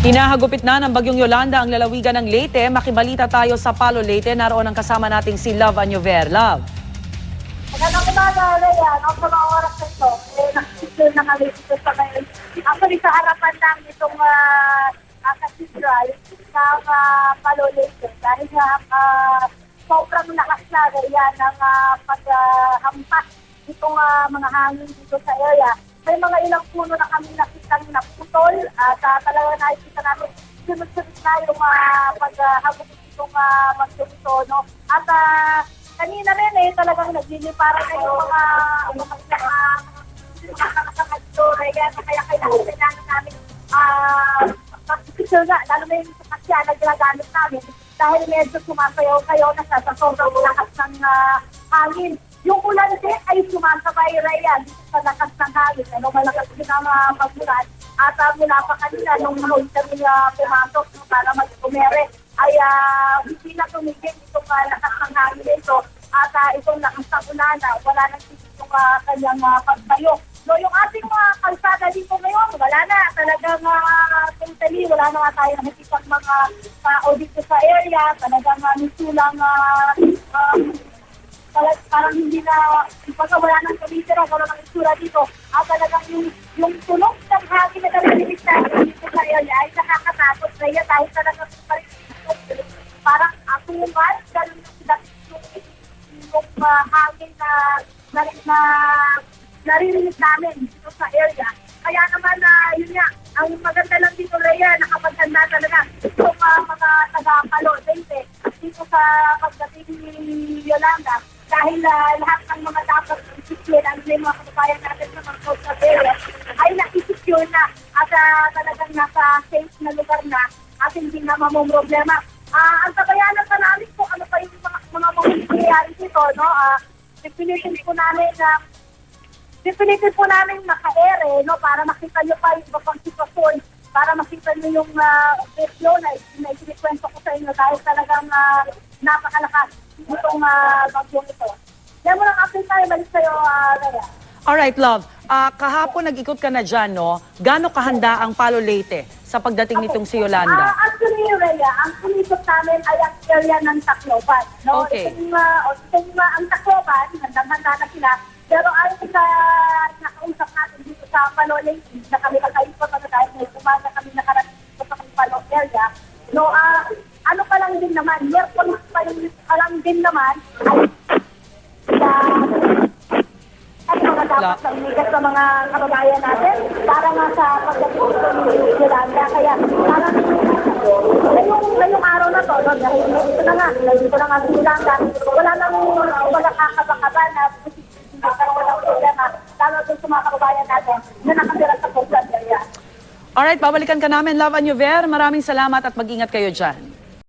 Hinahagupit na ng Bagyong Yolanda ang lalawigan ng Leyte. Makibalita tayo sa Palo, Leyte. Naroon ang kasama nating si Love Anyover. Love. Magandang umaga, Leia. Sa mga oras na ito, nakikita na kami dito sa ngayon. Actually, sa harapan lang itong cathedral ng Palo, Leyte. Dahil sobrang lakas na, Leia, ng paghampas itong mga hangin dito sa area. May mga ilang puno na kami nakitang naputol at talaga nakikita namin sunod-sunod na yung paghagupit itong bagyong ito, no? At kanina rin talagang nagliliparan na yung mga kaya kailangan namin mag-picture nga, lalo na yung sakasya na ginagamit namin dahil medyo sumasayaw-sayaw na siya sa sobrang lakas ng hangin. Yung ulan din ay sumasabay, Raya, dito sa lakas ng hangin. Malakas din ang pagulan. At mula pa kanina, nung nahuli kami pumasok para mag-umere, ay hindi na tumigil itong lakas ng hangin ito. At itong lakas ng ulan, wala nang itong kanyang pagtayo. No, yung ating kalsada dito ngayon, wala na. Talagang totally, wala na nga tayo nakikita mga tao dito sa area. Talagang misulang parang hindi na, wala nang tumitira, wala nang isura dito. Talagang yung tunog ng hangin na narinig natin dito sa area ay nakakatakot na yan dahil talagang parang atungan, ganun yung hangin na naririnig namin dito sa area. Kaya naman, yun nga, ang maganda lang dito, Rhea, nakapaganda talaga itong mga taga-Palo, dito sa pagdating ni Yolanda. Dahil lahat ng mga dapat isipin, ang mga kababayan natin sa mga coastal area, ay naisipin na at talagang nasa safe na lugar na at hindi na mamumroblema. Ang tabayanan pa namin kung ano pa yung mga mangyayari dito, no? Pipilitin po namin maka-ere, no? Para makita nyo pa yung ibang sitwasyon, para makita nyo yung video na isinikwento ko sa inyo dahil talagang napakalakas itong bagyong ito. Kaya mo lang update tayo, balik sa'yo, Rhea. Alright, Love. Kahapon nag-ikot ka na dyan, no? Gaano kahanda ang Palo, Leyte sa pagdating nitong si Yolanda? Actually, Rhea, ang sumisot namin ay ang area ng Tacloban. No? Okay. Ang Tacloban, handang-handa na sila. Pero ayon sa nakausap natin dito sa Palo, Leyte, na kami nakaipot na dahil may umaga kami nakarating dito sa Palo area. No, ano pa lang din naman, Merkulis pa lang din naman, ay mga dapat nagmigas sa mga kababayan natin para nga sa pagdating ni Yolanda. Kaya parang ngayong araw na to, no, dahil dito na nga si Yolanda, wala nang kakabakaba na walang problema, lalo din sa mga kababayan natin na nakatira sa coastal area. Alright, babalikan ka namin, Love Anyover. Maraming salamat at mag-ingat kayo dyan.